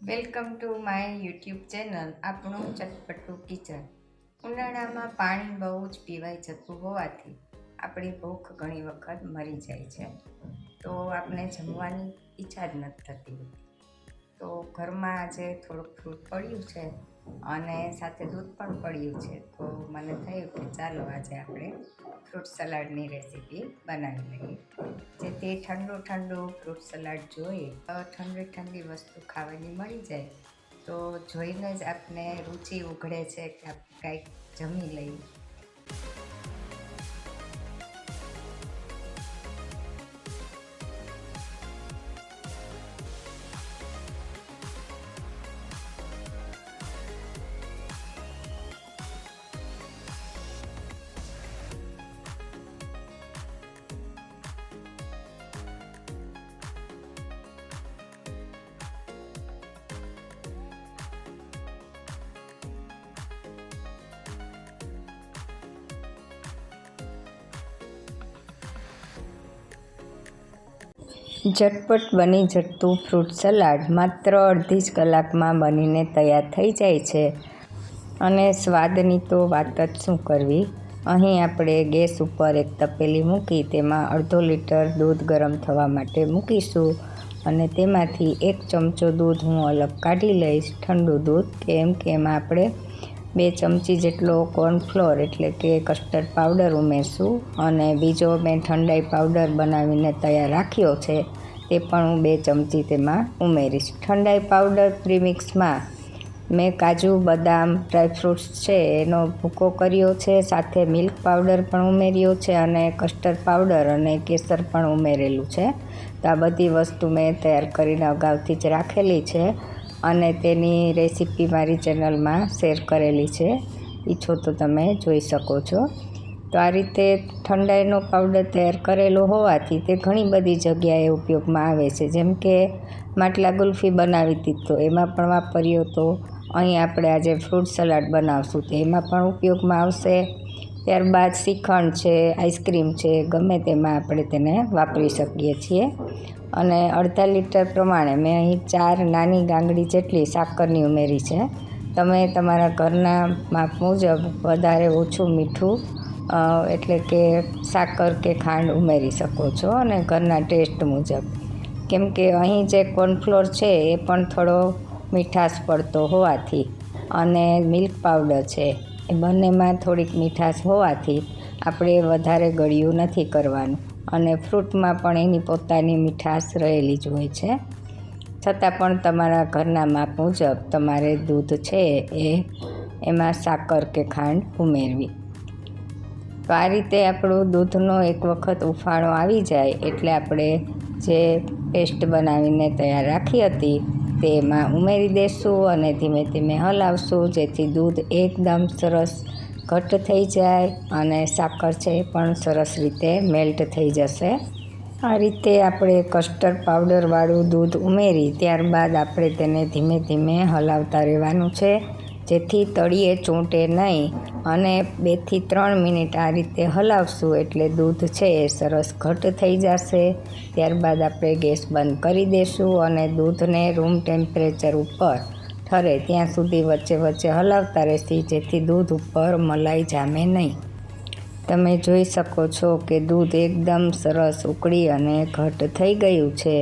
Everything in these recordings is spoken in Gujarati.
Welcome to my YouTube channel આપણું ચટપટું કિચન. ઉનાળામાં પાણી બહુ જ પીવાઈ જતું હોવાથી આપણી ભૂખ ઘણી વખત મરી જાય છે, તો આપણે જમવાની ઈચ્છા જ નથી થતી હોતી. તો ઘરમાં આજે થોડુંક ફ્રૂટ પડ્યું છે અને સાથે દૂધ પણ પડ્યું છે, તો મને થયું કે ચાલો આજે આપણે ફ્રૂટ સલાડની રેસીપી બનાવી લઈએ. જેથી ઠંડુ ઠંડુ ફ્રૂટ સલાડ જોઈએ, ઠંડી ઠંડી વસ્તુ ખાવાની મળી જાય તો જોઈને જ આપને રુચિ ઉઘડે છે કે આપણે કાંઈક જમી લઈએ. ઝટપટ બની જતું ફ્રૂટ સલાડ માત્ર અડધી જ કલાકમાં બનીને તૈયાર થઈ જાય છે અને સ્વાદની તો વાત જ શું કરવી. અહીં આપણે ગેસ ઉપર એક તપેલી મૂકી તેમાં અડધો લીટર દૂધ ગરમ થવા માટે મૂકીશું અને તેમાંથી 1 ચમચો દૂધ હું અલગ કાઢી લઈશ, ઠંડુ દૂધ, કેમ કે એમાં આપણે 2 ચમચી જેટલો કોર્નફ્લોર એટલે કે કસ્ટર્ડ પાવડર ઉમેરશું અને બીજો મેં ઠંડાઈ પાવડર બનાવીને તૈયાર રાખ્યો છે તે પણ હું 2 ચમચી તેમાં ઉમેરીશ. ઠંડાઈ પાવડર પ્રીમિક્સમાં મેં કાજુ, બદામ, ડ્રાયફ્રૂટ્સ છે એનો ભૂકો કર્યો છે, સાથે મિલ્ક પાવડર પણ ઉમેર્યો છે અને કસ્ટર્ડ પાવડર અને કેસર પણ ઉમેરેલું છે. તો આ બધી વસ્તુ મેં તૈયાર કરીને અગાઉથી જ રાખેલી છે અને તેની રેસીપી મારી ચેનલમાં શેર કરેલી છે, ઈચ્છો તો તમે જોઈ શકો છો. તો આ રીતે ઠંડાઈનો પાવડર તૈયાર કરેલો હોવાથી તે ઘણી બધી જગ્યાએ ઉપયોગમાં આવે છે, જેમ કે માટલા ગુલ્ફી બનાવી હતી તો એમાં પણ વાપર્યો હતો. અહીં આપણે આજે ફ્રૂટ સલાડ બનાવશું તો એમાં પણ ઉપયોગમાં આવશે. ત્યારબાદ શ્રીખંડ છે, આઈસ્ક્રીમ છે, ગમે તેમાં આપણે તેને વાપરી શકીએ છીએ. અને અડધા લીટર પ્રમાણે મેં અહીં 4 નાની ગાંગડી જેટલી સાકરની ઉમેરી છે. તમે તમારા ઘરના માપ મુજબ વધારે ઓછું મીઠું એટલે કે સાકર કે ખાંડ ઉમેરી શકો છો અને ઘરના ટેસ્ટ મુજબ, કેમ કે અહીં જે કોર્નફ્લોર છે એ પણ થોડો મીઠાશ પડતો હોવાથી અને મિલ્ક પાવડર છે એ બંનેમાં થોડીક મીઠાશ હોવાથી આપણે વધારે ગળ્યું નથી કરવાનું અને ફ્રૂટમાં પણ એની પોતાની મીઠાશ રહેલી જ હોય છે. છતાં પણ તમારા ઘરના માપ મુજબ તમારે દૂધ છે એમાં સાકર કે ખાંડ ઉમેરવી. તો આ રીતે આપણું દૂધનો એક વખત ઉફાળો આવી જાય એટલે આપણે જે પેસ્ટ બનાવીને તૈયાર રાખી હતી તે એમાં ઉમેરી દઈશું અને ધીમે ધીમે હલાવશું, જેથી દૂધ એકદમ સરસ ઘટ્ટ થઈ જાય અને સાકર છે એ પણ સરસ રીતે મેલ્ટ થઈ જશે. આ રીતે આપણે કસ્ટર્ડ પાવડરવાળું દૂધ ઉમેરી ત્યારબાદ આપણે તેને ધીમે ધીમે હલાવતા રહેવાનું છે, જેથી તળિયે ચોંટે નહીં અને 2 થી 3 મિનિટ આ રીતે હલાવશું એટલે દૂધ છે એ સરસ ઘટ્ટ થઈ જશે. ત્યારબાદ આપણે ગેસ બંધ કરી દઈશું અને દૂધને રૂમ ટેમ્પરેચર ઉપર ઠરે ત્યાં સુધી વચ્ચે વચ્ચે હલાવતા રહેશું, જેથી દૂધ ઉપર મલાઈ જામે નહીં. તમે જોઈ શકો છો કે દૂધ એકદમ સરસ ઉકળી અને ઘટ્ટ થઈ ગયું છે.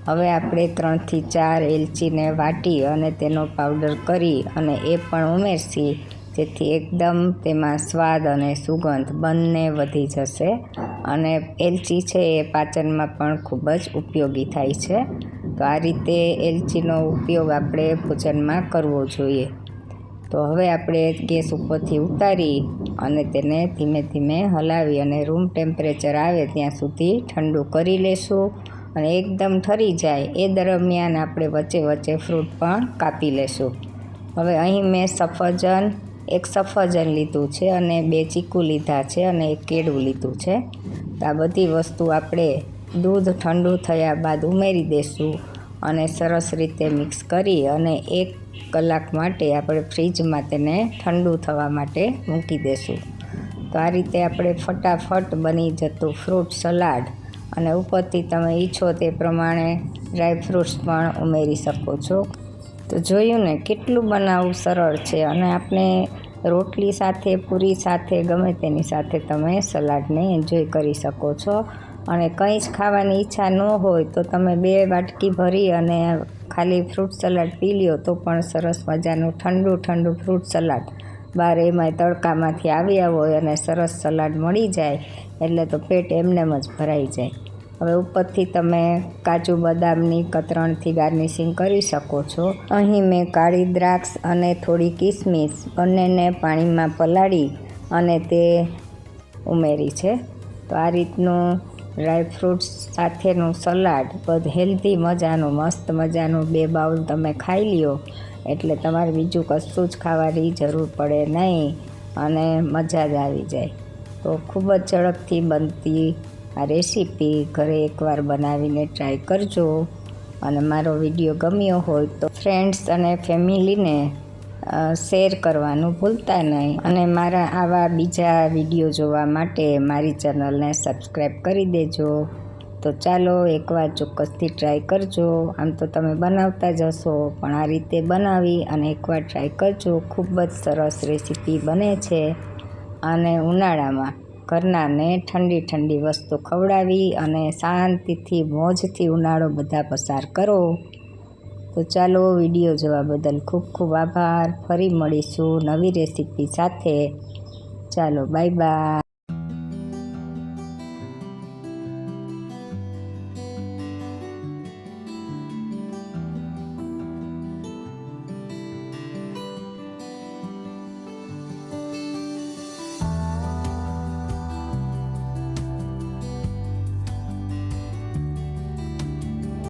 હવે આપણે 3 થી 4 એલચીને વાટી અને તેનો પાવડર કરી અને એ પણ ઉમેરશી, જેથી એકદમ તેમાં સ્વાદ અને સુગંધ બંને વધી જશે અને એલચી છે એ પાચનમાં પણ ખૂબ જ ઉપયોગી થાય છે. તો આ રીતે એલચીનો ઉપયોગ આપણે ભોજનમાં કરવો જોઈએ. તો હવે આપણે ગેસ ઉપરથી ઉતારી અને તેને ધીમે ધીમે હલાવી અને રૂમ ટેમ્પરેચર આવે ત્યાં સુધી ઠંડુ કરી લેશું અને એકદમ ઠરી જાય એ દરમિયાન આપણે વચ્ચે વચ્ચે ફ્રૂટ પણ કાપી લેશું. હવે અહીં મેં એક સફરજન લીધું છે અને 2 ચીકુ લીધા છે અને 1 કેળું લીધું છે. તો આ બધી વસ્તુ આપણે દૂધ ઠંડુ થયા બાદ ઉમેરી દઈશું અને સરસ રીતે મિક્સ કરી અને 1 કલાક માટે આપણે ફ્રીજમાં તેને ઠંડુ થવા માટે મૂકી દઈશું. તો આ રીતે આપણે ફટાફટ બની જતું ફ્રૂટ સલાડ અને ઉપરથી તમે ઈચ્છો તે પ્રમાણે ડ્રાયફ્રૂટ્સ પણ ઉમેરી શકો છો. તો જોયું ને કેટલું બનાવવું સરળ છે, અને આપણે રોટલી સાથે, પૂરી સાથે, ગમે તેની સાથે તમે સલાડને એન્જોય કરી શકો છો. અને કંઈ જ ખાવાની ઈચ્છા ન હોય તો તમે 2 વાટકી ભરી અને ખાલી ફ્રૂટ સલાડ પી લ્યો તો પણ સરસ મજાનું ઠંડુ ફ્રૂટ સલાડ. બહાર એમાંય તડકામાંથી આવ્યા હોય અને સરસ સલાડ મળી જાય એટલે તો પેટ એમનેમ જ ભરાઈ જાય. હવે ઉપરથી તમે કાજુ બદામની કતરણથી ગાર્નિશિંગ કરી શકો છો. અહીં મેં કાળી દ્રાક્ષ અને થોડી કિસમિસ બંનેને પાણીમાં પલાળી અને તે ઉમેરી છે. તો આ રીતનું ડ્રાયફ્રૂટ્સ સાથેનું સલાડ બધું હેલ્ધી મજાનું, મસ્ત મજાનું 2 બાઉલ તમે ખાઈ લ્યો એટલે તમારે બીજું કશું જ ખાવાની જરૂર પડે નહીં અને મજા જ આવી જાય. તો ખૂબ જ ઝડપથી બનતી આ રેસીપી ઘરે એકવાર બનાવીને ટ્રાય કરજો. અને મારો વિડીયો ગમ્યો હોય તો ફ્રેન્ડ્સ અને ફેમિલીને શેર કરવાનું ભૂલતા નહીં. અને મારા આવા બીજા વિડીયો જોવા માટે મારી ચેનલને સબસ્ક્રાઈબ કરી દેજો. તો ચાલો એકવાર ચોક્કસથી ટ્રાય કરજો. આમ તો તમે બનાવતા જ હશો, પણ આ રીતે બનાવી અને એકવાર ટ્રાય કરજો. ખૂબ જ સરસ રેસીપી બને છે. અને ઉનાળામાં ઘરનાને ઠંડી વસ્તુ ખવડાવી અને શાંતિથી, મોજથી ઉનાળો બધા પસાર કરો. તો ચાલો, વિડીયો જોવા બદલ ખૂબ ખૂબ આભાર. ફરી મળીશું નવી રેસીપી સાથે. ચાલો, બાય બાય.